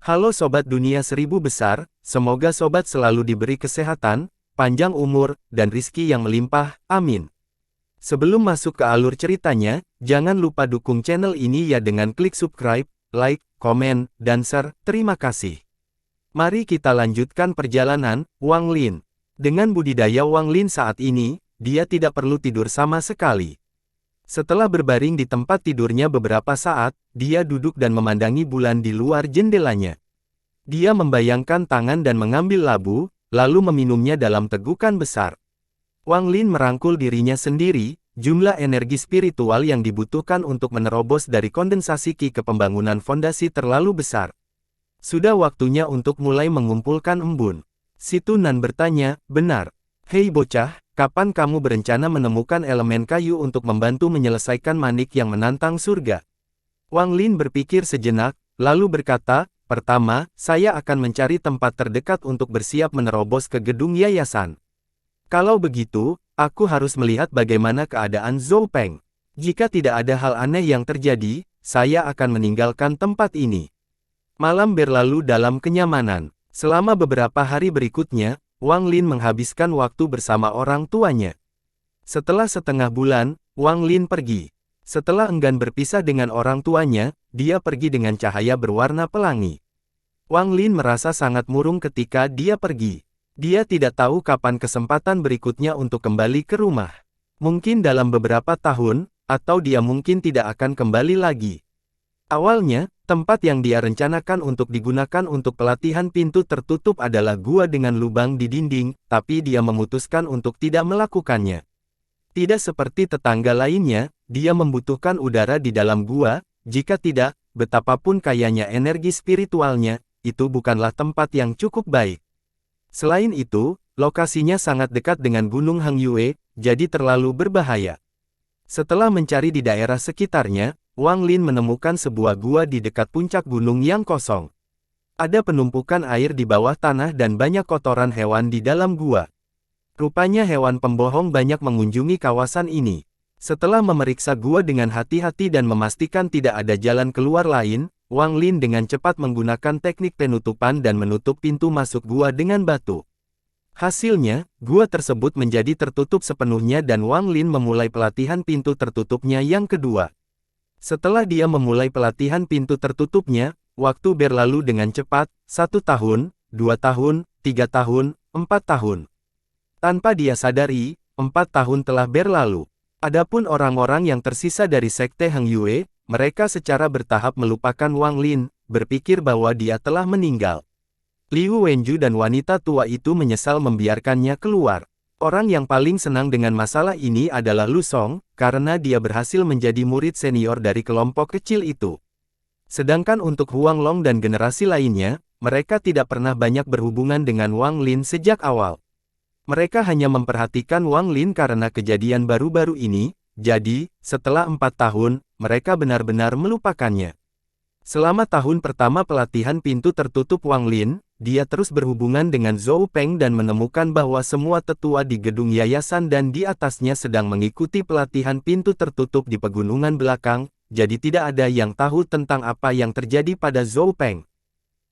Halo Sobat Dunia Seribu Besar, semoga Sobat selalu diberi kesehatan, panjang umur, dan rizki yang melimpah, amin. Sebelum masuk ke alur ceritanya, jangan lupa dukung channel ini ya dengan klik subscribe, like, komen, dan share, terima kasih. Mari kita lanjutkan perjalanan, Wang Lin. Dengan budidaya Wang Lin saat ini, dia tidak perlu tidur sama sekali. Setelah berbaring di tempat tidurnya beberapa saat, dia duduk dan memandangi bulan di luar jendelanya. Dia membayangkan tangan dan mengambil labu, lalu meminumnya dalam tegukan besar. Wang Lin merangkul dirinya sendiri, jumlah energi spiritual yang dibutuhkan untuk menerobos dari kondensasi Qi ke pembangunan fondasi terlalu besar. Sudah waktunya untuk mulai mengumpulkan embun. Si Tunan bertanya, benar. Hei bocah, kapan kamu berencana menemukan elemen kayu untuk membantu menyelesaikan manik yang menantang surga? Wang Lin berpikir sejenak, lalu berkata, pertama, saya akan mencari tempat terdekat untuk bersiap menerobos ke gedung yayasan. Kalau begitu, aku harus melihat bagaimana keadaan Zhou Peng. Jika tidak ada hal aneh yang terjadi, saya akan meninggalkan tempat ini. Malam berlalu dalam kenyamanan. Selama beberapa hari berikutnya, Wang Lin menghabiskan waktu bersama orang tuanya. Setelah setengah bulan, Wang Lin pergi. Setelah enggan berpisah dengan orang tuanya, dia pergi dengan cahaya berwarna pelangi. Wang Lin merasa sangat murung ketika dia pergi. Dia tidak tahu kapan kesempatan berikutnya untuk kembali ke rumah. Mungkin dalam beberapa tahun, atau dia mungkin tidak akan kembali lagi. Awalnya, tempat yang dia rencanakan untuk digunakan untuk pelatihan pintu tertutup adalah gua dengan lubang di dinding, tapi dia memutuskan untuk tidak melakukannya. Tidak seperti tetangga lainnya, dia membutuhkan udara di dalam gua, jika tidak, betapapun kayanya energi spiritualnya, itu bukanlah tempat yang cukup baik. Selain itu, lokasinya sangat dekat dengan Gunung Hangyue, jadi terlalu berbahaya. Setelah mencari di daerah sekitarnya, Wang Lin menemukan sebuah gua di dekat puncak gunung yang kosong. Ada penumpukan air di bawah tanah dan banyak kotoran hewan di dalam gua. Rupanya hewan pembohong banyak mengunjungi kawasan ini. Setelah memeriksa gua dengan hati-hati dan memastikan tidak ada jalan keluar lain, Wang Lin dengan cepat menggunakan teknik penutupan dan menutup pintu masuk gua dengan batu. Hasilnya, gua tersebut menjadi tertutup sepenuhnya dan Wang Lin memulai pelatihan pintu tertutupnya yang kedua. Setelah dia memulai pelatihan pintu tertutupnya, waktu berlalu dengan cepat, 1 tahun, 2 tahun, 3 tahun, 4 tahun. Tanpa dia sadari, 4 tahun telah berlalu. Adapun orang-orang yang tersisa dari Sekte Hangyue, mereka secara bertahap melupakan Wang Lin, berpikir bahwa dia telah meninggal. Liu Wenju dan wanita tua itu menyesal membiarkannya keluar. Orang yang paling senang dengan masalah ini adalah Lu Song, karena dia berhasil menjadi murid senior dari kelompok kecil itu. Sedangkan untuk Huang Long dan generasi lainnya, mereka tidak pernah banyak berhubungan dengan Wang Lin sejak awal. Mereka hanya memperhatikan Wang Lin karena kejadian baru-baru ini, jadi, setelah 4 tahun, mereka benar-benar melupakannya. Selama tahun pertama pelatihan pintu tertutup Wang Lin, dia terus berhubungan dengan Zhou Peng dan menemukan bahwa semua tetua di gedung yayasan dan di atasnya sedang mengikuti pelatihan pintu tertutup di pegunungan belakang, jadi tidak ada yang tahu tentang apa yang terjadi pada Zhou Peng.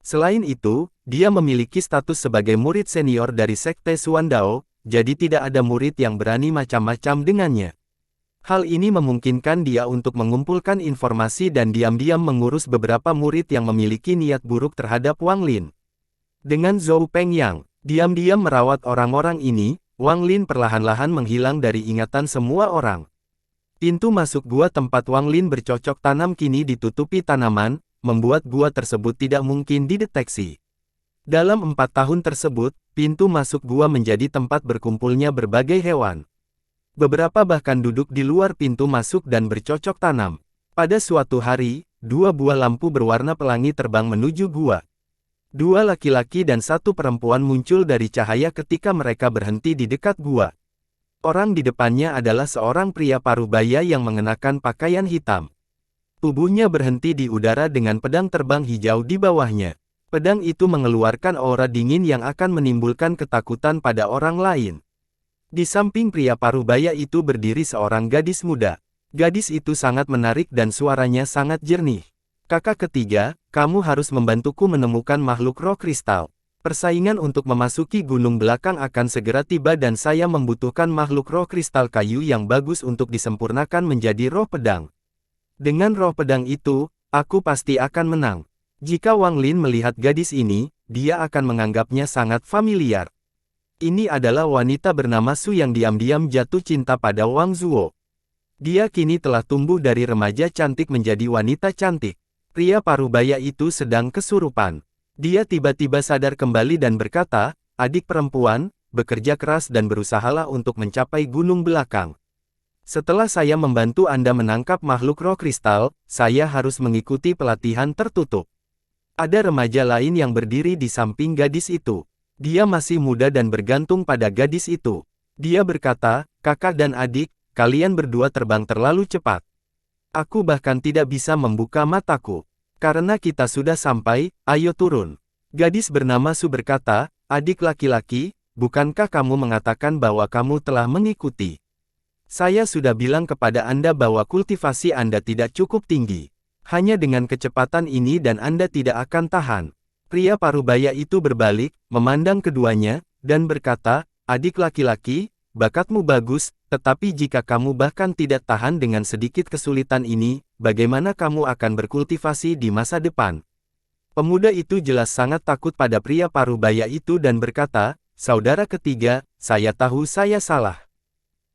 Selain itu, dia memiliki status sebagai murid senior dari Sekte Xuandao, jadi tidak ada murid yang berani macam-macam dengannya. Hal ini memungkinkan dia untuk mengumpulkan informasi dan diam-diam mengurus beberapa murid yang memiliki niat buruk terhadap Wang Lin. Dengan Zhou Peng yang diam-diam merawat orang-orang ini, Wang Lin perlahan-lahan menghilang dari ingatan semua orang. Pintu masuk gua tempat Wang Lin bercocok tanam kini ditutupi tanaman, membuat gua tersebut tidak mungkin dideteksi. Dalam 4 tahun tersebut, pintu masuk gua menjadi tempat berkumpulnya berbagai hewan. Beberapa bahkan duduk di luar pintu masuk dan bercocok tanam. Pada suatu hari, 2 buah lampu berwarna pelangi terbang menuju gua. 2 laki-laki dan 1 perempuan muncul dari cahaya ketika mereka berhenti di dekat gua. Orang di depannya adalah seorang pria parubaya yang mengenakan pakaian hitam. Tubuhnya berhenti di udara dengan pedang terbang hijau di bawahnya. Pedang itu mengeluarkan aura dingin yang akan menimbulkan ketakutan pada orang lain. Di samping pria parubaya itu berdiri seorang gadis muda. Gadis itu sangat menarik dan suaranya sangat jernih. Kakak ketiga, kamu harus membantuku menemukan makhluk roh kristal. Persaingan untuk memasuki gunung belakang akan segera tiba dan saya membutuhkan makhluk roh kristal kayu yang bagus untuk disempurnakan menjadi roh pedang. Dengan roh pedang itu, aku pasti akan menang. Jika Wang Lin melihat gadis ini, dia akan menganggapnya sangat familiar. Ini adalah wanita bernama Su yang diam-diam jatuh cinta pada Wang Zuo. Dia kini telah tumbuh dari remaja cantik menjadi wanita cantik. Pria parubaya itu sedang kesurupan. Dia tiba-tiba sadar kembali dan berkata, "Adik perempuan, bekerja keras dan berusahalah untuk mencapai gunung belakang. Setelah saya membantu Anda menangkap makhluk roh kristal, saya harus mengikuti pelatihan tertutup." Ada remaja lain yang berdiri di samping gadis itu. Dia masih muda dan bergantung pada gadis itu. Dia berkata, "Kakak dan adik, kalian berdua terbang terlalu cepat. Aku bahkan tidak bisa membuka mataku. Karena kita sudah sampai, ayo turun." Gadis bernama Su berkata, "Adik laki-laki, bukankah kamu mengatakan bahwa kamu telah mengikuti? Saya sudah bilang kepada Anda bahwa kultivasi Anda tidak cukup tinggi. Hanya dengan kecepatan ini dan Anda tidak akan tahan." Pria parubaya itu berbalik, memandang keduanya, dan berkata, "Adik laki-laki, bakatmu bagus, tetapi jika kamu bahkan tidak tahan dengan sedikit kesulitan ini, bagaimana kamu akan berkultivasi di masa depan?" Pemuda itu jelas sangat takut pada pria parubaya itu dan berkata, "Saudara ketiga, saya tahu saya salah."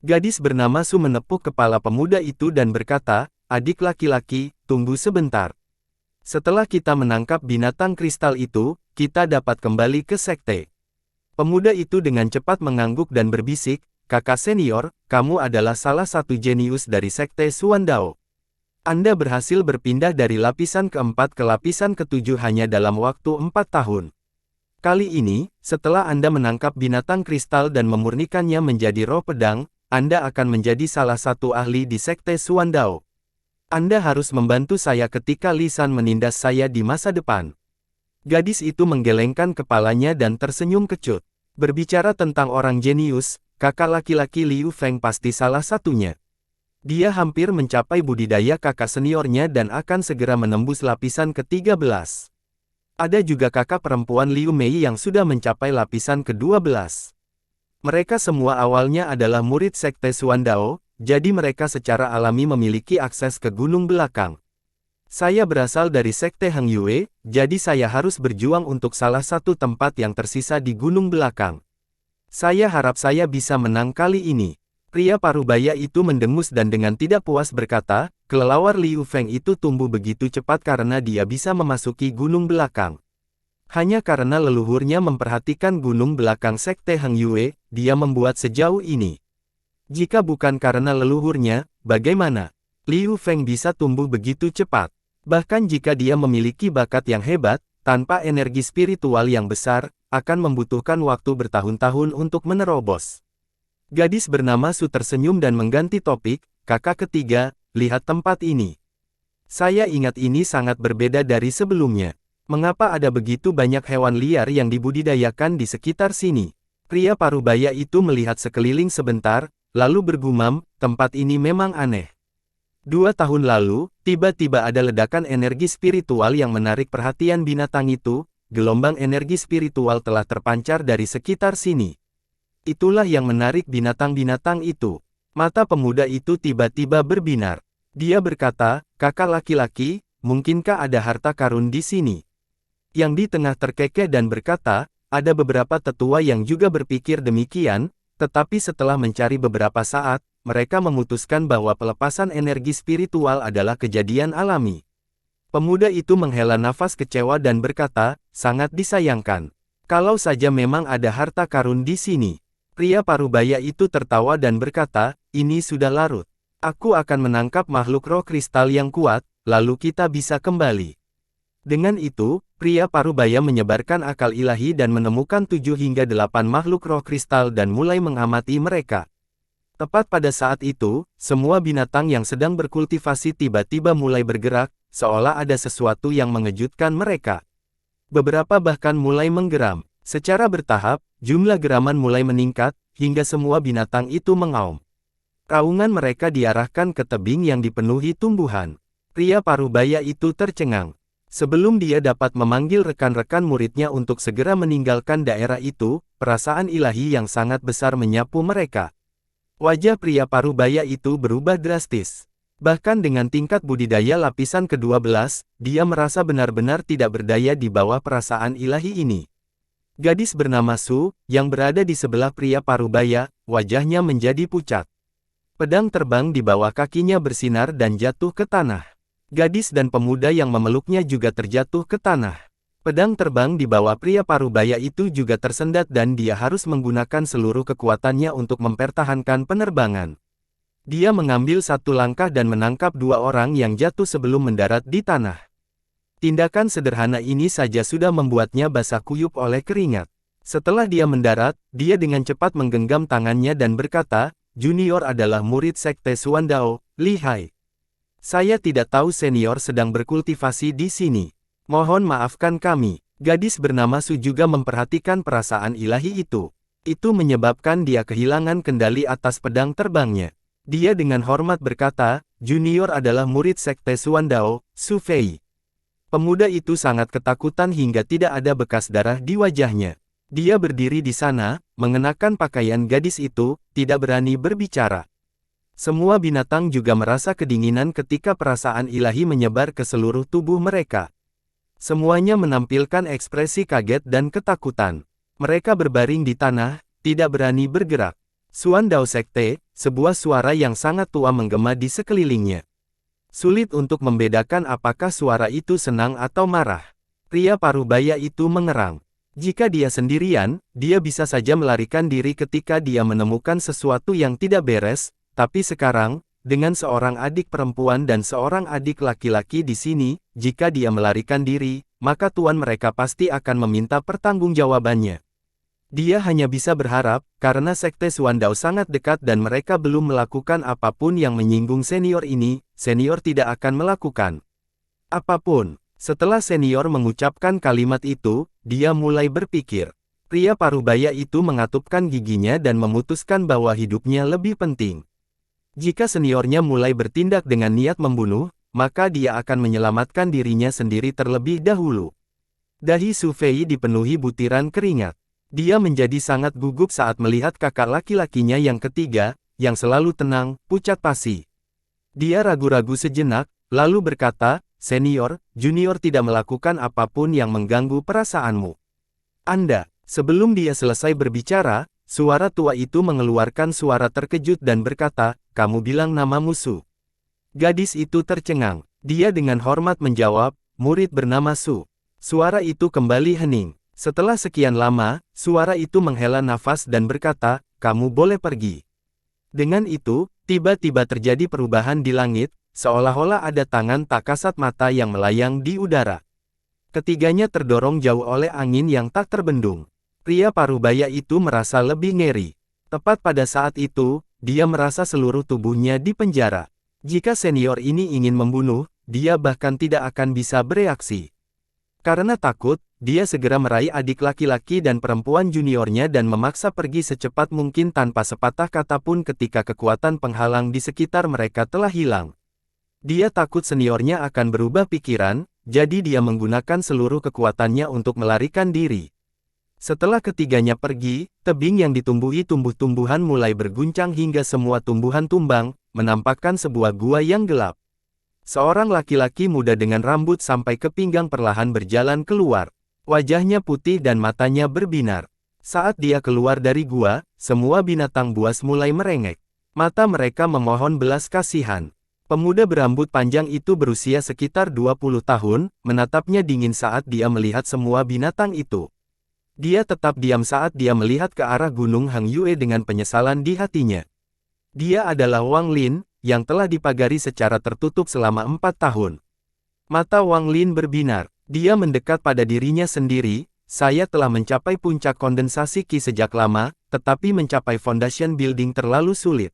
Gadis bernama Su menepuk kepala pemuda itu dan berkata, "Adik laki-laki, tunggu sebentar. Setelah kita menangkap binatang kristal itu, kita dapat kembali ke sekte." Pemuda itu dengan cepat mengangguk dan berbisik, "Kakak senior, kamu adalah salah satu jenius dari sekte Suandao. Anda berhasil berpindah dari lapisan keempat ke lapisan ketujuh hanya dalam waktu 4 tahun. Kali ini, setelah Anda menangkap binatang kristal dan memurnikannya menjadi roh pedang, Anda akan menjadi salah satu ahli di sekte Suandao. Anda harus membantu saya ketika Li San menindas saya di masa depan." Gadis itu menggelengkan kepalanya dan tersenyum kecut. Berbicara tentang orang jenius, kakak laki-laki Liu Feng pasti salah satunya. Dia hampir mencapai budidaya kakak seniornya dan akan segera menembus lapisan ke-13. Ada juga kakak perempuan Liu Mei yang sudah mencapai lapisan ke-12. Mereka semua awalnya adalah murid sekte Suandao, jadi mereka secara alami memiliki akses ke gunung belakang. Saya berasal dari sekte Heng Yue, jadi saya harus berjuang untuk salah satu tempat yang tersisa di gunung belakang. Saya harap saya bisa menang kali ini." Pria parubaya itu mendengus dan dengan tidak puas berkata, "Kelelawar Liu Feng itu tumbuh begitu cepat karena dia bisa memasuki gunung belakang. Hanya karena leluhurnya memperhatikan gunung belakang sekte Heng Yue, dia membuat sejauh ini. Jika bukan karena leluhurnya, bagaimana Liu Feng bisa tumbuh begitu cepat? Bahkan jika dia memiliki bakat yang hebat, tanpa energi spiritual yang besar, akan membutuhkan waktu bertahun-tahun untuk menerobos." Gadis bernama Su tersenyum dan mengganti topik, "Kakak ketiga, lihat tempat ini. Saya ingat ini sangat berbeda dari sebelumnya. Mengapa ada begitu banyak hewan liar yang dibudidayakan di sekitar sini?" Pria parubaya itu melihat sekeliling sebentar, lalu bergumam, "Tempat ini memang aneh." 2 tahun lalu, tiba-tiba ada ledakan energi spiritual yang menarik perhatian binatang itu. Gelombang energi spiritual telah terpancar dari sekitar sini. Itulah yang menarik binatang-binatang itu. Mata pemuda itu tiba-tiba berbinar. Dia berkata, "Kakak laki-laki, mungkinkah ada harta karun di sini?" Yang di tengah terkekeh dan berkata, "Ada beberapa tetua yang juga berpikir demikian, tetapi setelah mencari beberapa saat, mereka memutuskan bahwa pelepasan energi spiritual adalah kejadian alami." Pemuda itu menghela nafas kecewa dan berkata, "Sangat disayangkan. Kalau saja memang ada harta karun di sini." Pria parubaya itu tertawa dan berkata, "Ini sudah larut. Aku akan menangkap makhluk roh kristal yang kuat, lalu kita bisa kembali." Dengan itu, pria parubaya menyebarkan akal ilahi dan menemukan 7 hingga 8 makhluk roh kristal dan mulai mengamati mereka. Tepat pada saat itu, semua binatang yang sedang berkultivasi tiba-tiba mulai bergerak, seolah ada sesuatu yang mengejutkan mereka. Beberapa bahkan mulai menggeram. Secara bertahap, jumlah geraman mulai meningkat, hingga semua binatang itu mengaum. Raungan mereka diarahkan ke tebing yang dipenuhi tumbuhan. Pria parubaya itu tercengang. Sebelum dia dapat memanggil rekan-rekan muridnya untuk segera meninggalkan daerah itu, perasaan ilahi yang sangat besar menyapu mereka. Wajah pria parubaya itu berubah drastis. Bahkan dengan tingkat budidaya lapisan ke-12, dia merasa benar-benar tidak berdaya di bawah perasaan ilahi ini. Gadis bernama Su, yang berada di sebelah pria parubaya, wajahnya menjadi pucat. Pedang terbang di bawah kakinya bersinar dan jatuh ke tanah. Gadis dan pemuda yang memeluknya juga terjatuh ke tanah. Pedang terbang di bawah pria parubaya itu juga tersendat dan dia harus menggunakan seluruh kekuatannya untuk mempertahankan penerbangan. Dia mengambil satu langkah dan menangkap dua orang yang jatuh sebelum mendarat di tanah. Tindakan sederhana ini saja sudah membuatnya basah kuyup oleh keringat. Setelah dia mendarat, dia dengan cepat menggenggam tangannya dan berkata, "Junior adalah murid sekte Suandao, lihai. Saya tidak tahu senior sedang berkultivasi di sini. Mohon maafkan kami." Gadis bernama Su juga memperhatikan perasaan ilahi itu. Itu menyebabkan dia kehilangan kendali atas pedang terbangnya. Dia dengan hormat berkata, "Junior adalah murid sekte Suandao, Su Fei." Pemuda itu sangat ketakutan hingga tidak ada bekas darah di wajahnya. Dia berdiri di sana, mengenakan pakaian gadis itu, tidak berani berbicara. Semua binatang juga merasa kedinginan ketika perasaan ilahi menyebar ke seluruh tubuh mereka. Semuanya menampilkan ekspresi kaget dan ketakutan. Mereka berbaring di tanah, tidak berani bergerak. Suandao Sekte, sebuah suara yang sangat tua menggema di sekelilingnya. Sulit untuk membedakan apakah suara itu senang atau marah. Pria parubaya itu mengerang. Jika dia sendirian, dia bisa saja melarikan diri ketika dia menemukan sesuatu yang tidak beres. Tapi sekarang, dengan seorang adik perempuan dan seorang adik laki-laki di sini, jika dia melarikan diri, maka tuan mereka pasti akan meminta pertanggungjawabannya. Dia hanya bisa berharap, karena sekte Suandao sangat dekat dan mereka belum melakukan apapun yang menyinggung senior ini, senior tidak akan melakukan apapun. Setelah senior mengucapkan kalimat itu, dia mulai berpikir. Pria parubaya itu mengatupkan giginya dan memutuskan bahwa hidupnya lebih penting. Jika seniornya mulai bertindak dengan niat membunuh, maka dia akan menyelamatkan dirinya sendiri terlebih dahulu. Dahi Su Fei dipenuhi butiran keringat. Dia menjadi sangat gugup saat melihat kakak laki-lakinya yang ketiga, yang selalu tenang, pucat pasi. Dia ragu-ragu sejenak, lalu berkata, "Senior, junior tidak melakukan apapun yang mengganggu perasaanmu." Anda, sebelum dia selesai berbicara, suara tua itu mengeluarkan suara terkejut dan berkata, "Kamu bilang nama musuh." Gadis itu tercengang. Dia dengan hormat menjawab, "Murid bernama Su." Suara itu kembali hening. Setelah sekian lama, suara itu menghela nafas dan berkata, "Kamu boleh pergi." Dengan itu, tiba-tiba terjadi perubahan di langit, seolah-olah ada tangan tak kasat mata yang melayang di udara. Ketiganya terdorong jauh oleh angin yang tak terbendung. Pria parubaya itu merasa lebih ngeri. Tepat pada saat itu, dia merasa seluruh tubuhnya dipenjara. Jika senior ini ingin membunuh, dia bahkan tidak akan bisa bereaksi. Karena takut, dia segera meraih adik laki-laki dan perempuan juniornya dan memaksa pergi secepat mungkin tanpa sepatah kata pun ketika kekuatan penghalang di sekitar mereka telah hilang. Dia takut seniornya akan berubah pikiran, jadi dia menggunakan seluruh kekuatannya untuk melarikan diri. Setelah ketiganya pergi, tebing yang ditumbuhi tumbuh-tumbuhan mulai berguncang hingga semua tumbuhan tumbang, menampakkan sebuah gua yang gelap. Seorang laki-laki muda dengan rambut sampai ke pinggang perlahan berjalan keluar. Wajahnya putih dan matanya berbinar. Saat dia keluar dari gua, semua binatang buas mulai merengek. Mata mereka memohon belas kasihan. Pemuda berambut panjang itu berusia sekitar 20 tahun, menatapnya dingin saat dia melihat semua binatang itu. Dia tetap diam saat dia melihat ke arah Gunung Hang Yue dengan penyesalan di hatinya. Dia adalah Wang Lin, yang telah dipagari secara tertutup selama 4 tahun. Mata Wang Lin berbinar. Dia mendekat pada dirinya sendiri, "Saya telah mencapai puncak kondensasi Qi sejak lama, tetapi mencapai foundation building terlalu sulit.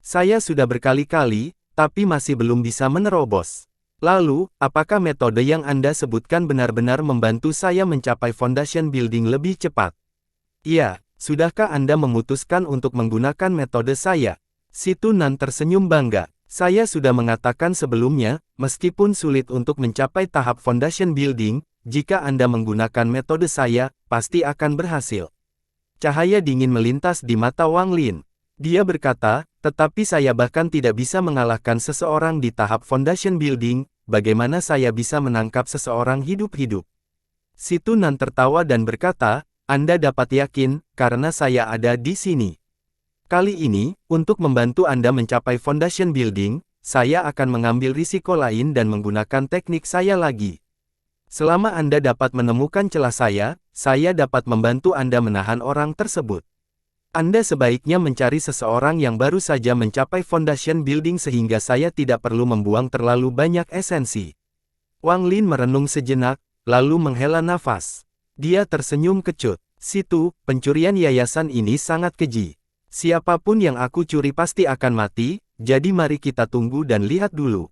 Saya sudah berkali-kali, tapi masih belum bisa menerobos. Lalu, apakah metode yang Anda sebutkan benar-benar membantu saya mencapai foundation building lebih cepat?" "Iya, sudahkah Anda memutuskan untuk menggunakan metode saya?" Si Tunan tersenyum bangga. Saya sudah mengatakan sebelumnya, meskipun sulit untuk mencapai tahap foundation building, jika Anda menggunakan metode saya, pasti akan berhasil. Cahaya dingin melintas di mata Wang Lin. Dia berkata, tetapi saya bahkan tidak bisa mengalahkan seseorang di tahap foundation building, bagaimana saya bisa menangkap seseorang hidup-hidup? Si Tunan tertawa dan berkata, Anda dapat yakin, karena saya ada di sini. Kali ini, untuk membantu Anda mencapai foundation building, saya akan mengambil risiko lain dan menggunakan teknik saya lagi. Selama Anda dapat menemukan celah saya dapat membantu Anda menahan orang tersebut. Anda sebaiknya mencari seseorang yang baru saja mencapai foundation building sehingga saya tidak perlu membuang terlalu banyak esensi. Wang Lin merenung sejenak, lalu menghela nafas. Dia tersenyum kecut. Situ, pencurian yayasan ini sangat keji. Siapapun yang aku curi pasti akan mati, jadi mari kita tunggu dan lihat dulu.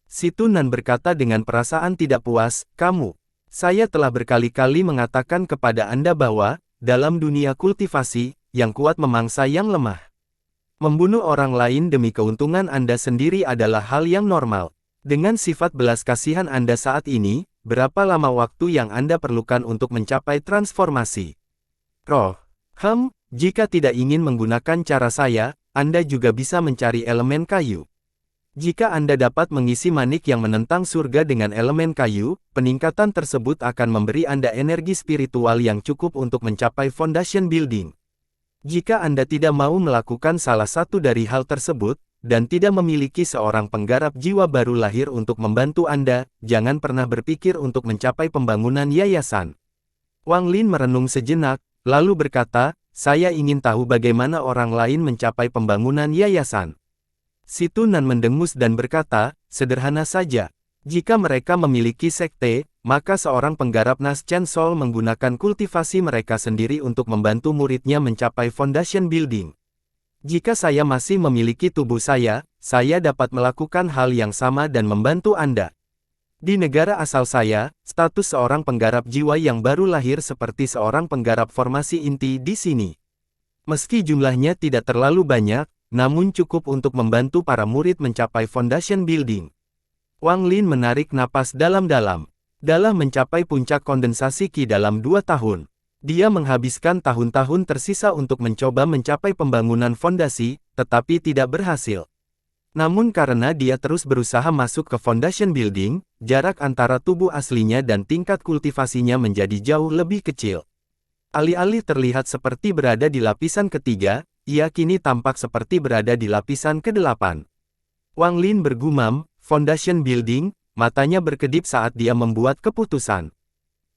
Si Tunan berkata dengan perasaan tidak puas, saya telah berkali-kali mengatakan kepada Anda bahwa, dalam dunia kultivasi, yang kuat memangsa yang lemah. Membunuh orang lain demi keuntungan Anda sendiri adalah hal yang normal. Dengan sifat belas kasihan Anda saat ini, berapa lama waktu yang Anda perlukan untuk mencapai transformasi? Roh. Jika tidak ingin menggunakan cara saya, Anda juga bisa mencari elemen kayu. Jika Anda dapat mengisi manik yang menentang surga dengan elemen kayu, peningkatan tersebut akan memberi Anda energi spiritual yang cukup untuk mencapai foundation building. Jika Anda tidak mau melakukan salah satu dari hal tersebut, dan tidak memiliki seorang penggarap jiwa baru lahir untuk membantu Anda, jangan pernah berpikir untuk mencapai pembangunan yayasan. Wang Lin merenung sejenak, lalu berkata, saya ingin tahu bagaimana orang lain mencapai pembangunan yayasan. Si Tunan mendengus dan berkata, sederhana saja. Jika mereka memiliki sekte, maka seorang penggarap Nas Chen Sol menggunakan kultivasi mereka sendiri untuk membantu muridnya mencapai foundation building. Jika saya masih memiliki tubuh saya dapat melakukan hal yang sama dan membantu Anda. Di negara asal saya, status seorang penggarap jiwa yang baru lahir seperti seorang penggarap formasi inti di sini. Meski jumlahnya tidak terlalu banyak, namun cukup untuk membantu para murid mencapai foundation building. Wang Lin menarik napas dalam-dalam. Dalam mencapai puncak kondensasi Qi dalam 2 tahun. Dia menghabiskan tahun-tahun tersisa untuk mencoba mencapai pembangunan fondasi, tetapi tidak berhasil. Namun karena dia terus berusaha masuk ke foundation building, jarak antara tubuh aslinya dan tingkat kultivasinya menjadi jauh lebih kecil. Alih-alih terlihat seperti berada di lapisan ketiga, ia kini tampak seperti berada di lapisan ke-8. Wang Lin bergumam, foundation building, matanya berkedip saat dia membuat keputusan.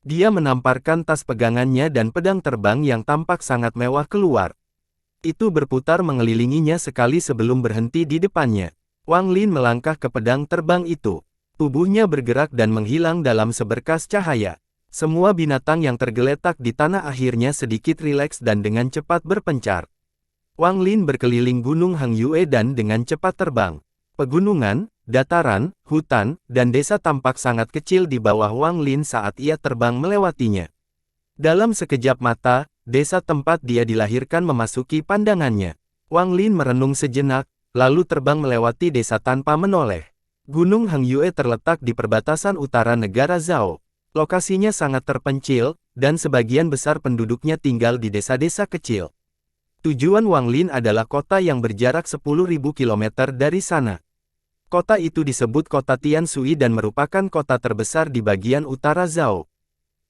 Dia menamparkan tas pegangannya dan pedang terbang yang tampak sangat mewah keluar. Itu berputar mengelilinginya sekali sebelum berhenti di depannya. Wang Lin melangkah ke pedang terbang itu. Tubuhnya bergerak dan menghilang dalam seberkas cahaya. Semua binatang yang tergeletak di tanah akhirnya sedikit rileks dan dengan cepat berpencar. Wang Lin berkeliling Gunung Hang Yue dan dengan cepat terbang. Pegunungan, dataran, hutan, dan desa tampak sangat kecil di bawah Wang Lin saat ia terbang melewatinya. Dalam sekejap mata, desa tempat dia dilahirkan memasuki pandangannya. Wang Lin merenung sejenak, lalu terbang melewati desa tanpa menoleh. Gunung Hang Yue terletak di perbatasan utara negara Zhao. Lokasinya sangat terpencil, dan sebagian besar penduduknya tinggal di desa-desa kecil. Tujuan Wang Lin adalah kota yang berjarak 10.000 km dari sana. Kota itu disebut kota Tianshui dan merupakan kota terbesar di bagian utara Zhao.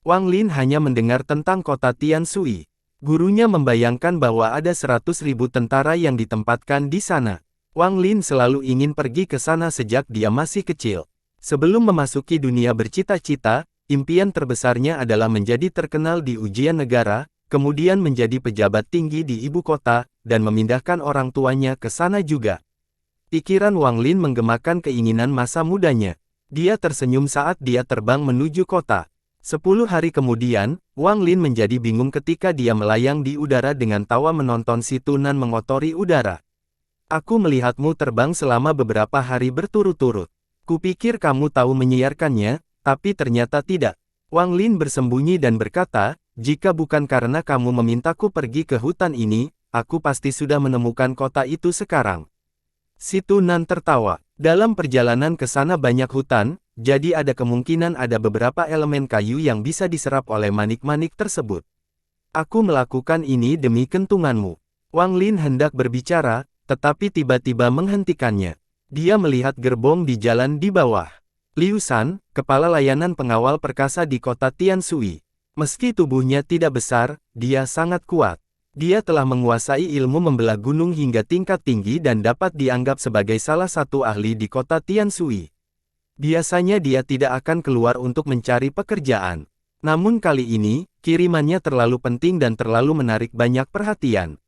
Wang Lin hanya mendengar tentang kota Tianshui. Gurunya membayangkan bahwa ada 100.000 tentara yang ditempatkan di sana. Wang Lin selalu ingin pergi ke sana sejak dia masih kecil. Sebelum memasuki dunia bercita-cita, impian terbesarnya adalah menjadi terkenal di ujian negara, kemudian menjadi pejabat tinggi di ibu kota, dan memindahkan orang tuanya ke sana juga. Pikiran Wang Lin menggemakan keinginan masa mudanya. Dia tersenyum saat dia terbang menuju kota. 10 hari kemudian, Wang Lin menjadi bingung ketika dia melayang di udara dengan tawa menonton si Tunan mengotori udara. Aku melihatmu terbang selama beberapa hari berturut-turut. Kupikir kamu tahu menyiarkannya, tapi ternyata tidak. Wang Lin bersembunyi dan berkata, jika bukan karena kamu memintaku pergi ke hutan ini, aku pasti sudah menemukan kota itu sekarang. Si Tunan tertawa. Dalam perjalanan ke sana banyak hutan, jadi ada kemungkinan ada beberapa elemen kayu yang bisa diserap oleh manik-manik tersebut. Aku melakukan ini demi kentunganmu. Wang Lin hendak berbicara, tetapi tiba-tiba menghentikannya. Dia melihat gerbong di jalan di bawah. Liu Shan, kepala layanan pengawal perkasa di kota Tianshui. Meski tubuhnya tidak besar, dia sangat kuat. Dia telah menguasai ilmu membelah gunung hingga tingkat tinggi dan dapat dianggap sebagai salah satu ahli di kota Tianshui. Biasanya dia tidak akan keluar untuk mencari pekerjaan. Namun kali ini, kirimannya terlalu penting dan terlalu menarik banyak perhatian.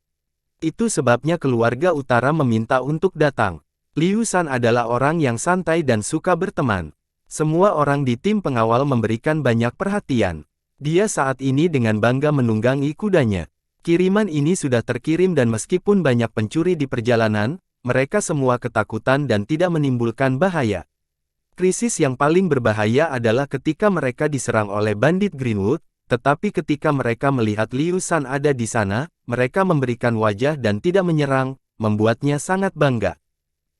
Itu sebabnya keluarga utara meminta untuk datang. Liu Shan adalah orang yang santai dan suka berteman. Semua orang di tim pengawal memberikan banyak perhatian. Dia saat ini dengan bangga menunggangi kudanya. Kiriman ini sudah terkirim dan meskipun banyak pencuri di perjalanan, mereka semua ketakutan dan tidak menimbulkan bahaya. Krisis yang paling berbahaya adalah ketika mereka diserang oleh bandit Greenwood, tetapi ketika mereka melihat Liu Shan ada di sana, mereka memberikan wajah dan tidak menyerang, membuatnya sangat bangga.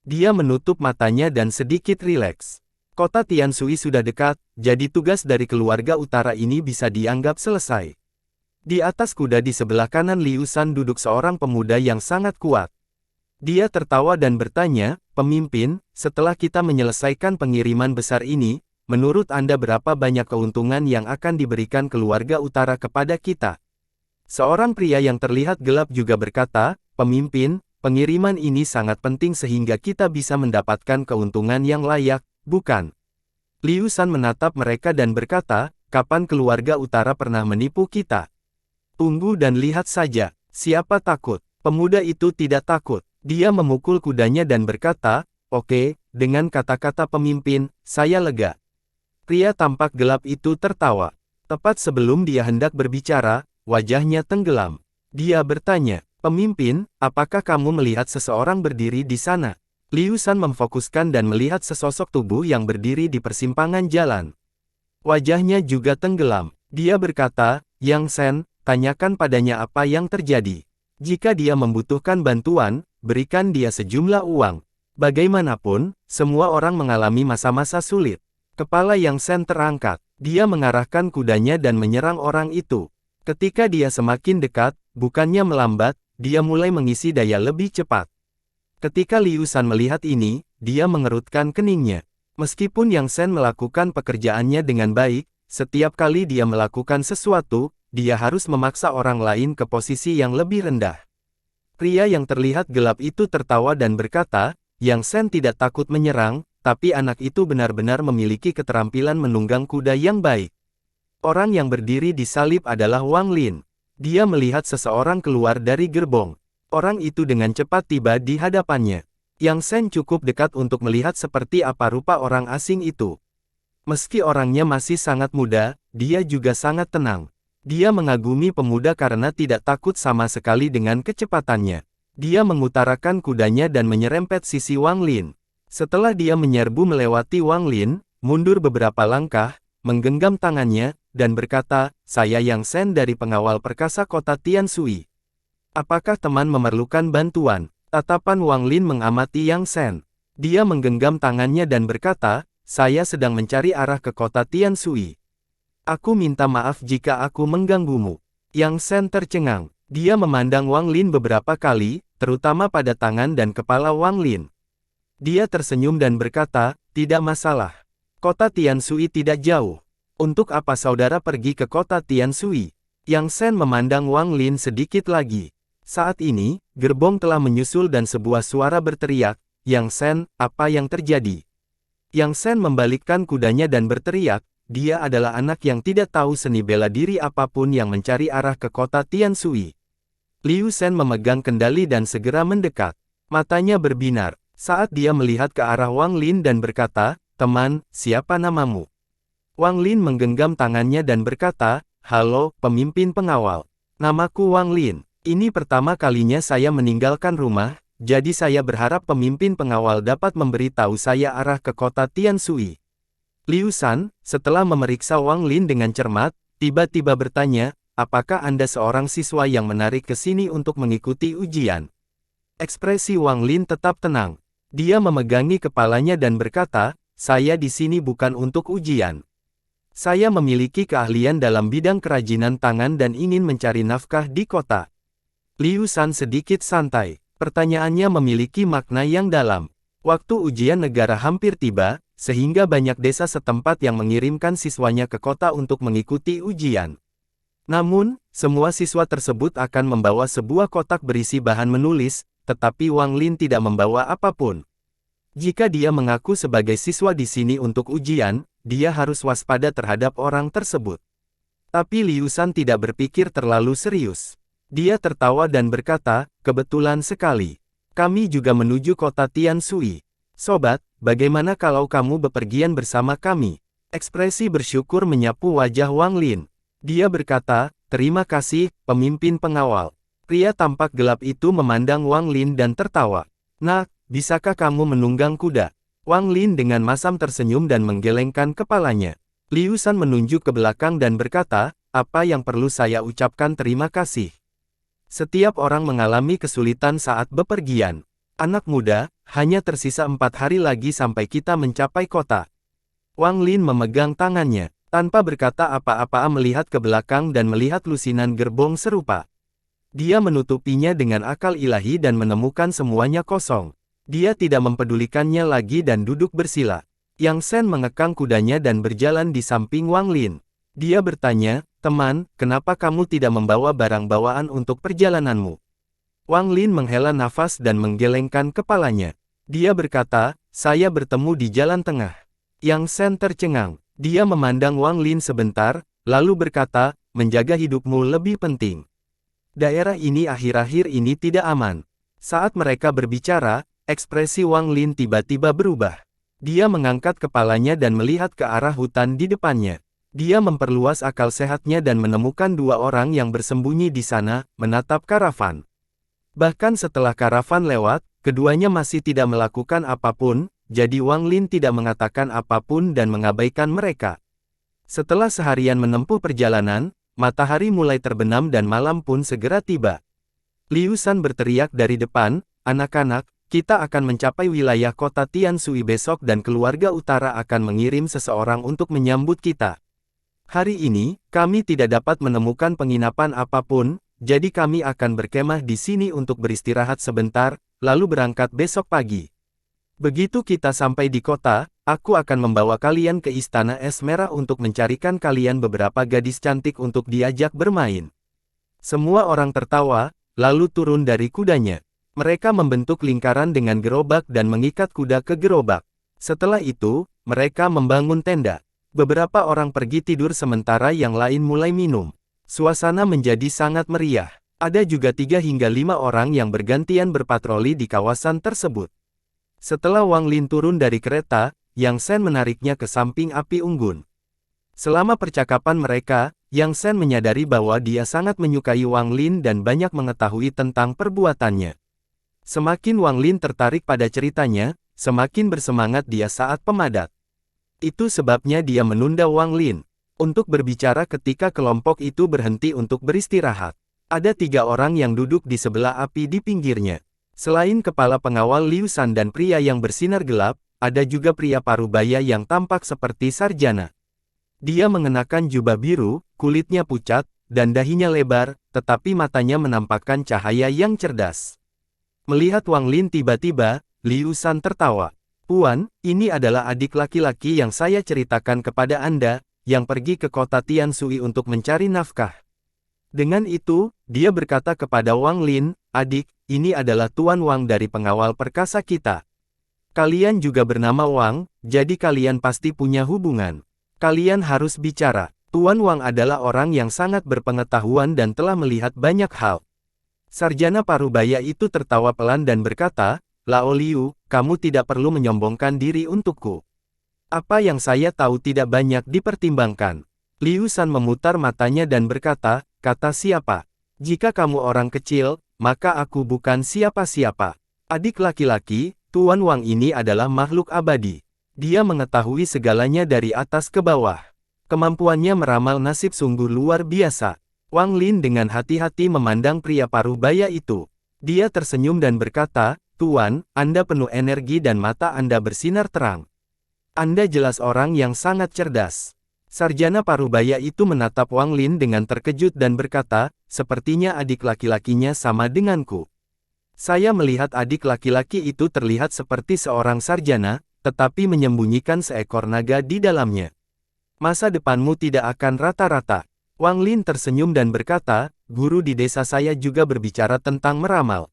Dia menutup matanya dan sedikit rileks. Kota Tianshui sudah dekat, jadi tugas dari keluarga utara ini bisa dianggap selesai. Di atas kuda di sebelah kanan Liu Shan duduk seorang pemuda yang sangat kuat. Dia tertawa dan bertanya, "Pemimpin, setelah kita menyelesaikan pengiriman besar ini, menurut Anda berapa banyak keuntungan yang akan diberikan keluarga utara kepada kita?" Seorang pria yang terlihat gelap juga berkata, "Pemimpin, pengiriman ini sangat penting sehingga kita bisa mendapatkan keuntungan yang layak, bukan?" Liu Shan menatap mereka dan berkata, "Kapan keluarga utara pernah menipu kita? Tunggu dan lihat saja, siapa takut?" Pemuda itu tidak takut. Dia memukul kudanya dan berkata, "Oke," dengan kata-kata pemimpin, saya lega. Pria tampak gelap itu tertawa. Tepat sebelum dia hendak berbicara, wajahnya tenggelam. Dia bertanya, "Pemimpin, apakah kamu melihat seseorang berdiri di sana?" Liu Shan memfokuskan dan melihat sesosok tubuh yang berdiri di persimpangan jalan. Wajahnya juga tenggelam. Dia berkata, "Yang Shen, tanyakan padanya apa yang terjadi. Jika dia membutuhkan bantuan, berikan dia sejumlah uang." Bagaimanapun, semua orang mengalami masa-masa sulit. Kepala Yang Shen terangkat. Dia mengarahkan kudanya dan menyerang orang itu. Ketika dia semakin dekat, bukannya melambat, dia mulai mengisi daya lebih cepat. Ketika Liu Shan melihat ini, dia mengerutkan keningnya. Meskipun Yang Shen melakukan pekerjaannya dengan baik, setiap kali dia melakukan sesuatu, dia harus memaksa orang lain ke posisi yang lebih rendah. Pria yang terlihat gelap itu tertawa dan berkata, "Yang Shen tidak takut menyerang, tapi anak itu benar-benar memiliki keterampilan menunggang kuda yang baik." Orang yang berdiri di salib adalah Wang Lin. Dia melihat seseorang keluar dari gerbong. Orang itu dengan cepat tiba di hadapannya. Yang Shen cukup dekat untuk melihat seperti apa rupa orang asing itu. Meski orangnya masih sangat muda, dia juga sangat tenang. Dia mengagumi pemuda karena tidak takut sama sekali dengan kecepatannya. Dia mengutarakan kudanya dan menyerempet sisi Wang Lin. Setelah dia menyerbu melewati Wang Lin, mundur beberapa langkah, menggenggam tangannya, dan berkata, "Saya Yang Shen dari pengawal perkasa kota Tianshui. Apakah teman memerlukan bantuan?" Tatapan Wang Lin mengamati Yang Shen. Dia menggenggam tangannya dan berkata, "Saya sedang mencari arah ke kota Tianshui. Aku minta maaf jika aku mengganggumu." Yang Shen tercengang. Dia memandang Wang Lin beberapa kali, terutama pada tangan dan kepala Wang Lin. Dia tersenyum dan berkata, "Tidak masalah. Kota Tianshui tidak jauh. Untuk apa saudara pergi ke kota Tianshui?" Yang Shen memandang Wang Lin sedikit lagi. Saat ini, gerbong telah menyusul dan sebuah suara berteriak, "Yang Shen, apa yang terjadi?" Yang Shen membalikkan kudanya dan berteriak, dia adalah anak yang tidak tahu seni bela diri apapun yang mencari arah ke kota Tianshui. Liu Shen memegang kendali dan segera mendekat. Matanya berbinar, saat dia melihat ke arah Wang Lin dan berkata, "Teman, siapa namamu?" Wang Lin menggenggam tangannya dan berkata, "Halo, pemimpin pengawal. Namaku Wang Lin. Ini pertama kalinya saya meninggalkan rumah, jadi saya berharap pemimpin pengawal dapat memberitahu saya arah ke kota Tianshui." Liu Shan, setelah memeriksa Wang Lin dengan cermat, tiba-tiba bertanya, "Apakah Anda seorang siswa yang menarik ke sini untuk mengikuti ujian?" Ekspresi Wang Lin tetap tenang. Dia memegangi kepalanya dan berkata, saya di sini bukan untuk ujian. Saya memiliki keahlian dalam bidang kerajinan tangan dan ingin mencari nafkah di kota. Liu Shan sedikit santai. Pertanyaannya memiliki makna yang dalam. Waktu ujian negara hampir tiba, sehingga banyak desa setempat yang mengirimkan siswanya ke kota untuk mengikuti ujian. Namun, semua siswa tersebut akan membawa sebuah kotak berisi bahan menulis, tetapi Wang Lin tidak membawa apapun. Jika dia mengaku sebagai siswa di sini untuk ujian, dia harus waspada terhadap orang tersebut. Tapi Liu Shan tidak berpikir terlalu serius. Dia tertawa dan berkata, kebetulan sekali. Kami juga menuju kota Tianshui. Sobat, bagaimana kalau kamu bepergian bersama kami? Ekspresi bersyukur menyapu wajah Wang Lin. Dia berkata, terima kasih, pemimpin pengawal. Pria tampak gelap itu memandang Wang Lin dan tertawa. Nak, bisakah kamu menunggang kuda? Wang Lin dengan masam tersenyum dan menggelengkan kepalanya. Liu Shan menunjuk ke belakang dan berkata, apa yang perlu saya ucapkan terima kasih? Setiap orang mengalami kesulitan saat bepergian. Anak muda, hanya tersisa 4 hari lagi sampai kita mencapai kota. Wang Lin memegang tangannya. Tanpa berkata apa-apa melihat ke belakang dan melihat lusinan gerbong serupa. Dia menutupinya dengan akal ilahi dan menemukan semuanya kosong. Dia tidak mempedulikannya lagi dan duduk bersila. Yang Shen mengekang kudanya dan berjalan di samping Wang Lin. Dia bertanya, teman, kenapa kamu tidak membawa barang bawaan untuk perjalananmu? Wang Lin menghela nafas dan menggelengkan kepalanya. Dia berkata, saya bertemu di jalan tengah. Yang Shen tercengang. Dia memandang Wang Lin sebentar, lalu berkata, menjaga hidupmu lebih penting. Daerah ini akhir-akhir ini tidak aman. Saat mereka berbicara, ekspresi Wang Lin tiba-tiba berubah. Dia mengangkat kepalanya dan melihat ke arah hutan di depannya. Dia memperluas akal sehatnya dan menemukan 2 orang yang bersembunyi di sana, menatap karavan. Bahkan setelah karavan lewat, keduanya masih tidak melakukan apapun, jadi Wang Lin tidak mengatakan apapun dan mengabaikan mereka. Setelah seharian menempuh perjalanan, matahari mulai terbenam dan malam pun segera tiba. Liu Shan berteriak dari depan, anak-anak, kita akan mencapai wilayah kota Tianshui besok dan keluarga utara akan mengirim seseorang untuk menyambut kita. Hari ini, kami tidak dapat menemukan penginapan apapun, jadi kami akan berkemah di sini untuk beristirahat sebentar, lalu berangkat besok pagi. Begitu kita sampai di kota, aku akan membawa kalian ke Istana Es Merah untuk mencarikan kalian beberapa gadis cantik untuk diajak bermain. Semua orang tertawa, lalu turun dari kudanya. Mereka membentuk lingkaran dengan gerobak dan mengikat kuda ke gerobak. Setelah itu, mereka membangun tenda. Beberapa orang pergi tidur sementara yang lain mulai minum. Suasana menjadi sangat meriah. Ada juga 3 hingga 5 orang yang bergantian berpatroli di kawasan tersebut. Setelah Wang Lin turun dari kereta, Yang Shen menariknya ke samping api unggun. Selama percakapan mereka, Yang Shen menyadari bahwa dia sangat menyukai Wang Lin dan banyak mengetahui tentang perbuatannya. Semakin Wang Lin tertarik pada ceritanya, semakin bersemangat dia saat pemadat. Itu sebabnya dia menunda Wang Lin untuk berbicara ketika kelompok itu berhenti untuk beristirahat. Ada 3 orang yang duduk di sebelah api di pinggirnya. Selain kepala pengawal Liu Shan dan pria yang bersinar gelap, ada juga pria parubaya yang tampak seperti sarjana. Dia mengenakan jubah biru, kulitnya pucat, dan dahinya lebar, tetapi matanya menampakkan cahaya yang cerdas. Melihat Wang Lin tiba-tiba, Liu Shan tertawa. Puan, ini adalah adik laki-laki yang saya ceritakan kepada Anda, yang pergi ke kota Tianshui untuk mencari nafkah. Dengan itu, dia berkata kepada Wang Lin, adik, ini adalah Tuan Wang dari pengawal perkasa kita. Kalian juga bernama Wang, jadi kalian pasti punya hubungan. Kalian harus bicara. Tuan Wang adalah orang yang sangat berpengetahuan dan telah melihat banyak hal. Sarjana parubaya itu tertawa pelan dan berkata, Lao Liu, kamu tidak perlu menyombongkan diri untukku. Apa yang saya tahu tidak banyak dipertimbangkan. Liu Shan memutar matanya dan berkata, kata siapa? Jika kamu orang kecil, maka aku bukan siapa-siapa. Adik laki-laki, Tuan Wang ini adalah makhluk abadi. Dia mengetahui segalanya dari atas ke bawah. Kemampuannya meramal nasib sungguh luar biasa. Wang Lin dengan hati-hati memandang pria parubaya itu. Dia tersenyum dan berkata, Tuan, Anda penuh energi dan mata Anda bersinar terang. Anda jelas orang yang sangat cerdas. Sarjana parubaya itu menatap Wang Lin dengan terkejut dan berkata, sepertinya adik laki-lakinya sama denganku. Saya melihat adik laki-laki itu terlihat seperti seorang sarjana, tetapi menyembunyikan seekor naga di dalamnya. Masa depanmu tidak akan rata-rata. Wang Lin tersenyum dan berkata, guru di desa saya juga berbicara tentang meramal.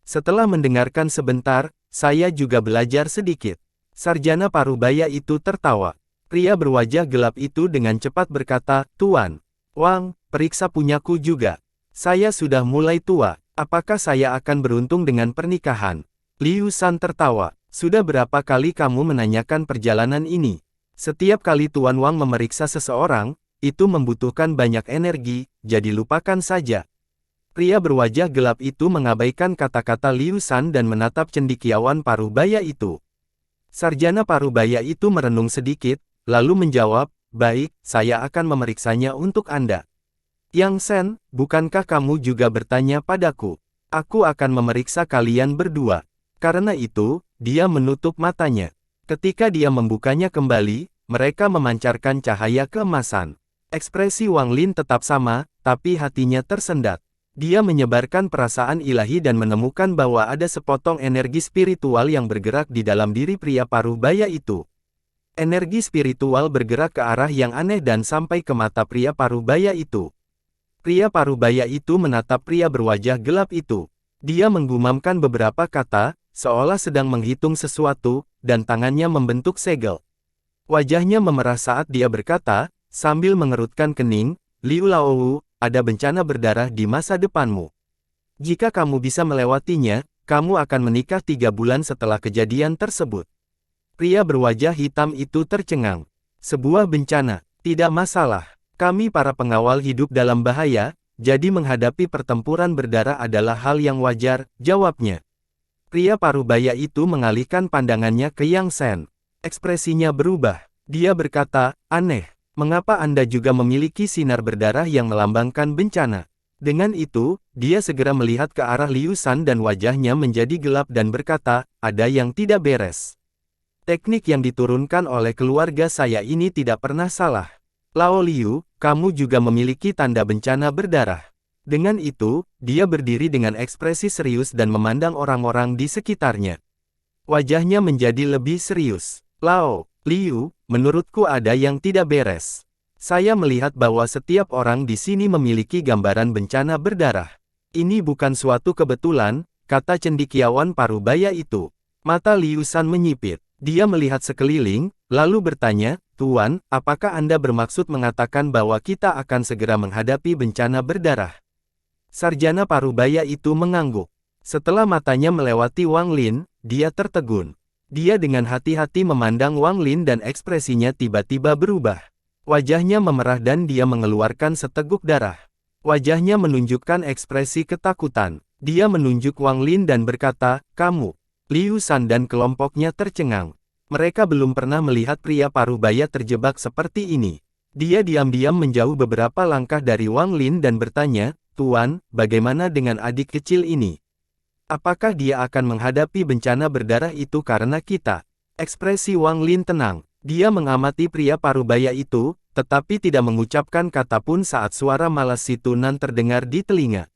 Setelah mendengarkan sebentar, saya juga belajar sedikit. Sarjana parubaya itu tertawa. Pria berwajah gelap itu dengan cepat berkata, Tuan Wang, periksa punyaku juga. Saya sudah mulai tua, apakah saya akan beruntung dengan pernikahan? Liu San tertawa. Sudah berapa kali kamu menanyakan perjalanan ini? Setiap kali Tuan Wang memeriksa seseorang, itu membutuhkan banyak energi, jadi lupakan saja. Pria berwajah gelap itu mengabaikan kata-kata Liu San dan menatap cendekiawan parubaya itu. Sarjana parubaya itu merenung sedikit, lalu menjawab, baik, saya akan memeriksanya untuk Anda. Yang Sen, bukankah kamu juga bertanya padaku? Aku akan memeriksa kalian berdua. Karena itu, dia menutup matanya. Ketika dia membukanya kembali, mereka memancarkan cahaya keemasan. Ekspresi Wang Lin tetap sama, tapi hatinya tersendat. Dia menyebarkan perasaan ilahi dan menemukan bahwa ada sepotong energi spiritual yang bergerak di dalam diri pria parubaya itu. Energi spiritual bergerak ke arah yang aneh dan sampai ke mata pria parubaya itu. Pria parubaya itu menatap pria berwajah gelap itu. Dia menggumamkan beberapa kata, seolah sedang menghitung sesuatu, dan tangannya membentuk segel. Wajahnya memerah saat dia berkata, sambil mengerutkan kening, Liu Laowu, ada bencana berdarah di masa depanmu. Jika kamu bisa melewatinya, kamu akan menikah 3 bulan setelah kejadian tersebut. Pria berwajah hitam itu tercengang. Sebuah bencana, tidak masalah. Kami para pengawal hidup dalam bahaya, jadi menghadapi pertempuran berdarah adalah hal yang wajar, jawabnya. Pria parubaya itu mengalihkan pandangannya ke Yang Sen. Ekspresinya berubah. Dia berkata, aneh. Mengapa Anda juga memiliki sinar berdarah yang melambangkan bencana? Dengan itu, dia segera melihat ke arah Liu San dan wajahnya menjadi gelap dan berkata, ada yang tidak beres. Teknik yang diturunkan oleh keluarga saya ini tidak pernah salah. Lao Liu, kamu juga memiliki tanda bencana berdarah. Dengan itu, dia berdiri dengan ekspresi serius dan memandang orang-orang di sekitarnya. Wajahnya menjadi lebih serius. Lao Liu, menurutku ada yang tidak beres. Saya melihat bahwa setiap orang di sini memiliki gambaran bencana berdarah. Ini bukan suatu kebetulan, kata cendekiawan parubaya itu. Mata Liu San menyipit. Dia melihat sekeliling, lalu bertanya, Tuan, apakah Anda bermaksud mengatakan bahwa kita akan segera menghadapi bencana berdarah? Sarjana parubaya itu mengangguk. Setelah matanya melewati Wang Lin, dia tertegun. Dia dengan hati-hati memandang Wang Lin dan ekspresinya tiba-tiba berubah. Wajahnya memerah dan dia mengeluarkan seteguk darah. Wajahnya menunjukkan ekspresi ketakutan. Dia menunjuk Wang Lin dan berkata, kamu. Liu San dan kelompoknya tercengang. Mereka belum pernah melihat pria parubaya terjebak seperti ini. Dia diam-diam menjauh beberapa langkah dari Wang Lin dan bertanya, Tuan, bagaimana dengan adik kecil ini? Apakah dia akan menghadapi bencana berdarah itu karena kita? Ekspresi Wang Lin tenang. Dia mengamati pria parubaya itu, tetapi tidak mengucapkan kata pun saat suara malas si Tunan terdengar di telinga.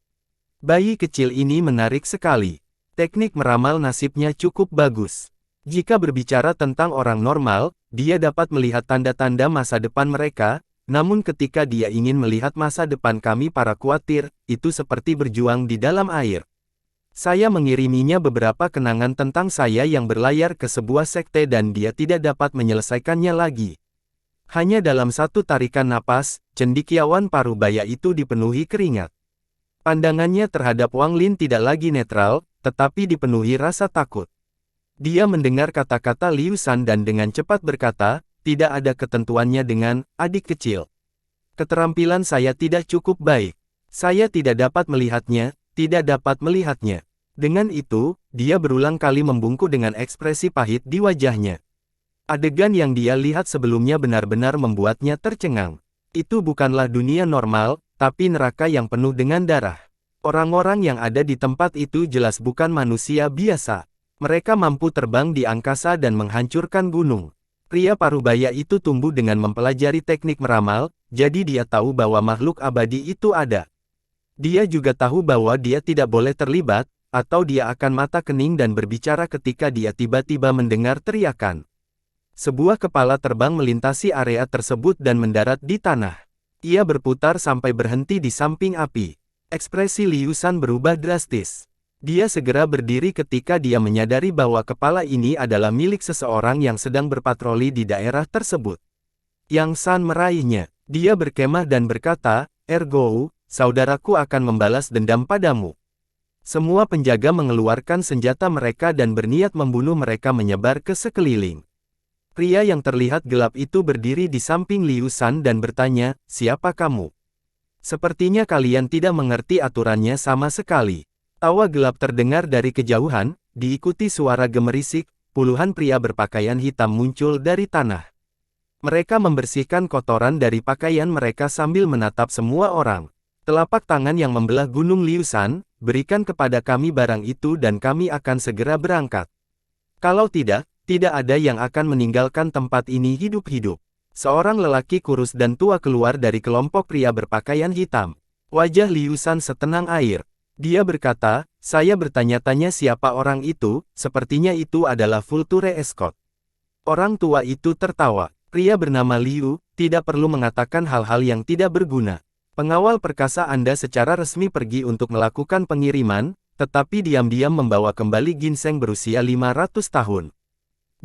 Bayi kecil ini menarik sekali. Teknik meramal nasibnya cukup bagus. Jika berbicara tentang orang normal, dia dapat melihat tanda-tanda masa depan mereka, namun ketika dia ingin melihat masa depan kami para khawatir, itu seperti berjuang di dalam air. Saya mengiriminya beberapa kenangan tentang saya yang berlayar ke sebuah sekte dan dia tidak dapat menyelesaikannya lagi. Hanya dalam satu tarikan napas, cendekiawan parubaya itu dipenuhi keringat. Pandangannya terhadap Wang Lin tidak lagi netral, tetapi dipenuhi rasa takut. Dia mendengar kata-kata Liu San dan dengan cepat berkata, tidak ada ketentuannya dengan adik kecil. Keterampilan saya tidak cukup baik. Saya tidak dapat melihatnya, tidak dapat melihatnya. Dengan itu, dia berulang kali membungkuk dengan ekspresi pahit di wajahnya. Adegan yang dia lihat sebelumnya benar-benar membuatnya tercengang. Itu bukanlah dunia normal, tapi neraka yang penuh dengan darah. Orang-orang yang ada di tempat itu jelas bukan manusia biasa. Mereka mampu terbang di angkasa dan menghancurkan gunung. Pria parubaya itu tumbuh dengan mempelajari teknik meramal, jadi dia tahu bahwa makhluk abadi itu ada. Dia juga tahu bahwa dia tidak boleh terlibat, atau dia akan mata kening dan berbicara ketika dia tiba-tiba mendengar teriakan. Sebuah kepala terbang melintasi area tersebut dan mendarat di tanah. Ia berputar sampai berhenti di samping api. Ekspresi Liu Shan berubah drastis. Dia segera berdiri ketika dia menyadari bahwa kepala ini adalah milik seseorang yang sedang berpatroli di daerah tersebut. Yang Shan meraihnya. Dia berkemah dan berkata, "Ergo, saudaraku akan membalas dendam padamu." Semua penjaga mengeluarkan senjata mereka dan berniat membunuh mereka menyebar ke sekeliling. Pria yang terlihat gelap itu berdiri di samping Liu Shan dan bertanya, "Siapa kamu?" "Sepertinya kalian tidak mengerti aturannya sama sekali." Tawa gelap terdengar dari kejauhan, diikuti suara gemerisik, puluhan pria berpakaian hitam muncul dari tanah. Mereka membersihkan kotoran dari pakaian mereka sambil menatap semua orang. "Telapak tangan yang membelah gunung Liu Shan, berikan kepada kami barang itu dan kami akan segera berangkat. Kalau tidak, tidak ada yang akan meninggalkan tempat ini hidup-hidup." Seorang lelaki kurus dan tua keluar dari kelompok pria berpakaian hitam. Wajah Liu Shan setenang air. Dia berkata, "Saya bertanya-tanya siapa orang itu, sepertinya itu adalah Vulture Escort." Orang tua itu tertawa. "Pria bernama Liu, tidak perlu mengatakan hal-hal yang tidak berguna. Pengawal perkasa Anda secara resmi pergi untuk melakukan pengiriman, tetapi diam-diam membawa kembali ginseng berusia 500 tahun.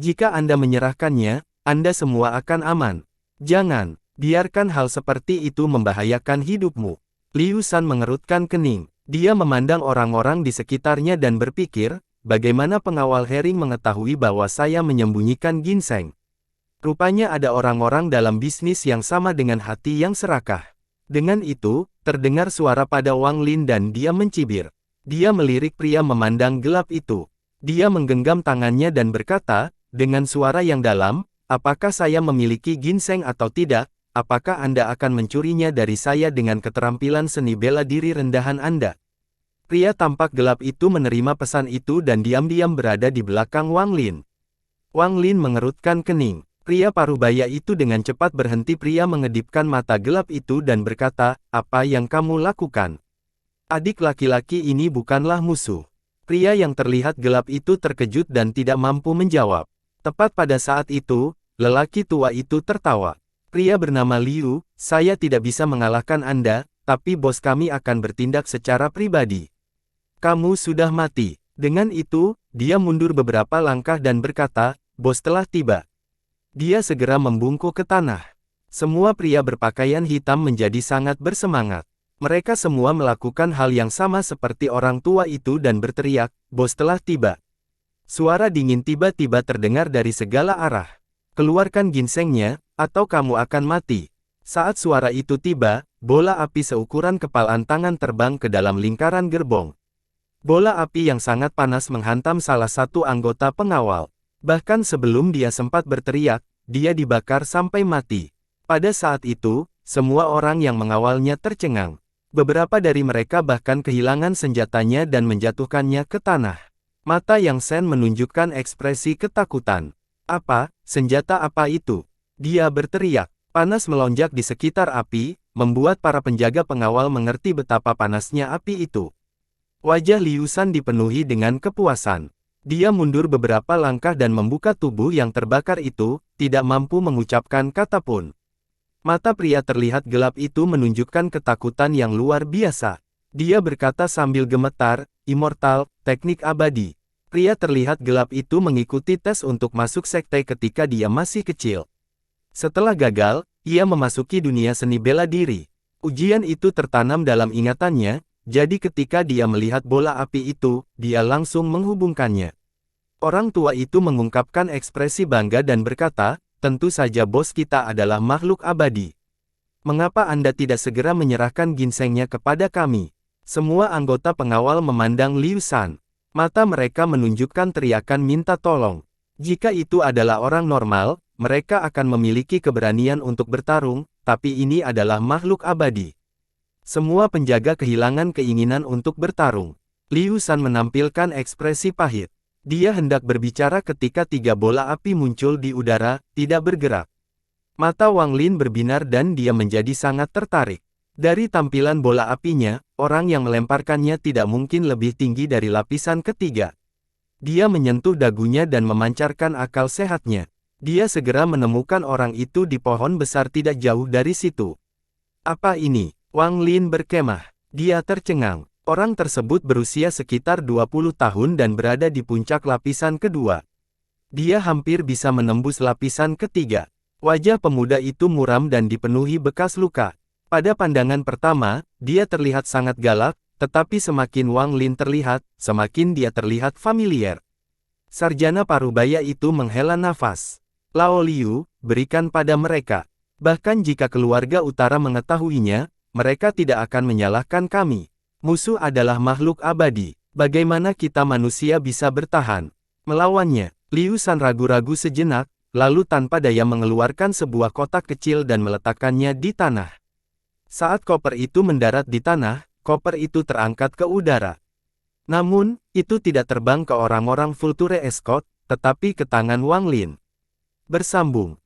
Jika Anda menyerahkannya, Anda semua akan aman. Jangan, biarkan hal seperti itu membahayakan hidupmu." Liu Shan mengerutkan kening. Dia memandang orang-orang di sekitarnya dan berpikir, bagaimana pengawal Hering mengetahui bahwa saya menyembunyikan ginseng. Rupanya ada orang-orang dalam bisnis yang sama dengan hati yang serakah. Dengan itu, terdengar suara pada Wang Lin dan dia mencibir. Dia melirik pria memandang gelap itu. Dia menggenggam tangannya dan berkata, dengan suara yang dalam, "Apakah saya memiliki ginseng atau tidak? Apakah Anda akan mencurinya dari saya dengan keterampilan seni bela diri rendahan Anda?" Pria tampak gelap itu menerima pesan itu dan diam-diam berada di belakang Wang Lin. Wang Lin mengerutkan kening. Pria parubaya itu dengan cepat berhenti. Pria mengedipkan mata gelap itu dan berkata, "Apa yang kamu lakukan? Adik laki-laki ini bukanlah musuh." Pria yang terlihat gelap itu terkejut dan tidak mampu menjawab. Tepat pada saat itu, lelaki tua itu tertawa. "Pria bernama Liu, saya tidak bisa mengalahkan Anda, tapi bos kami akan bertindak secara pribadi. Kamu sudah mati." Dengan itu, dia mundur beberapa langkah dan berkata, "Bos telah tiba." Dia segera membungkuk ke tanah. Semua pria berpakaian hitam menjadi sangat bersemangat. Mereka semua melakukan hal yang sama seperti orang tua itu dan berteriak, "Bos telah tiba." Suara dingin tiba-tiba terdengar dari segala arah. "Keluarkan ginsengnya, atau kamu akan mati." Saat suara itu tiba, bola api seukuran kepalan tangan terbang ke dalam lingkaran gerbong. Bola api yang sangat panas menghantam salah satu anggota pengawal. Bahkan sebelum dia sempat berteriak, dia dibakar sampai mati. Pada saat itu, semua orang yang mengawalnya tercengang. Beberapa dari mereka bahkan kehilangan senjatanya dan menjatuhkannya ke tanah. Mata Yang Shen menunjukkan ekspresi ketakutan. "Apa, senjata apa itu?" Dia berteriak. Panas melonjak di sekitar api, membuat para penjaga pengawal mengerti betapa panasnya api itu. Wajah Liu Shan dipenuhi dengan kepuasan. Dia mundur beberapa langkah dan membuka tubuh yang terbakar itu, tidak mampu mengucapkan kata pun. Mata pria terlihat gelap itu menunjukkan ketakutan yang luar biasa. Dia berkata sambil gemetar, "Immortal, teknik abadi." Pria terlihat gelap itu mengikuti tes untuk masuk sekte ketika dia masih kecil. Setelah gagal, ia memasuki dunia seni bela diri. Ujian itu tertanam dalam ingatannya, jadi ketika dia melihat bola api itu, dia langsung menghubungkannya. Orang tua itu mengungkapkan ekspresi bangga dan berkata, "Tentu saja bos kita adalah makhluk abadi. Mengapa Anda tidak segera menyerahkan ginsengnya kepada kami?" Semua anggota pengawal memandang Liu Shan. Mata mereka menunjukkan teriakan minta tolong. Jika itu adalah orang normal, mereka akan memiliki keberanian untuk bertarung, tapi ini adalah makhluk abadi. Semua penjaga kehilangan keinginan untuk bertarung. Liu Shan menampilkan ekspresi pahit. Dia hendak berbicara ketika 3 bola api muncul di udara, tidak bergerak. Mata Wang Lin berbinar dan dia menjadi sangat tertarik. Dari tampilan bola apinya, orang yang melemparkannya tidak mungkin lebih tinggi dari lapisan ketiga. Dia menyentuh dagunya dan memancarkan akal sehatnya. Dia segera menemukan orang itu di pohon besar tidak jauh dari situ. Apa ini? Wang Lin berkemah. Dia tercengang. Orang tersebut berusia sekitar 20 tahun dan berada di puncak lapisan kedua. Dia hampir bisa menembus lapisan ketiga. Wajah pemuda itu muram dan dipenuhi bekas luka. Pada pandangan pertama, dia terlihat sangat galak, tetapi semakin Wang Lin terlihat, semakin dia terlihat familiar. Sarjana parubaya itu menghela nafas. Lao Liu, berikan pada mereka. Bahkan jika keluarga utara mengetahuinya, mereka tidak akan menyalahkan kami. Musuh adalah makhluk abadi. Bagaimana kita manusia bisa bertahan melawannya? Liu Shan ragu-ragu sejenak, lalu tanpa daya mengeluarkan sebuah kotak kecil dan meletakkannya di tanah. Saat koper itu mendarat di tanah, koper itu terangkat ke udara. Namun, itu tidak terbang ke orang-orang Vulture Escort, tetapi ke tangan Wang Lin. Bersambung.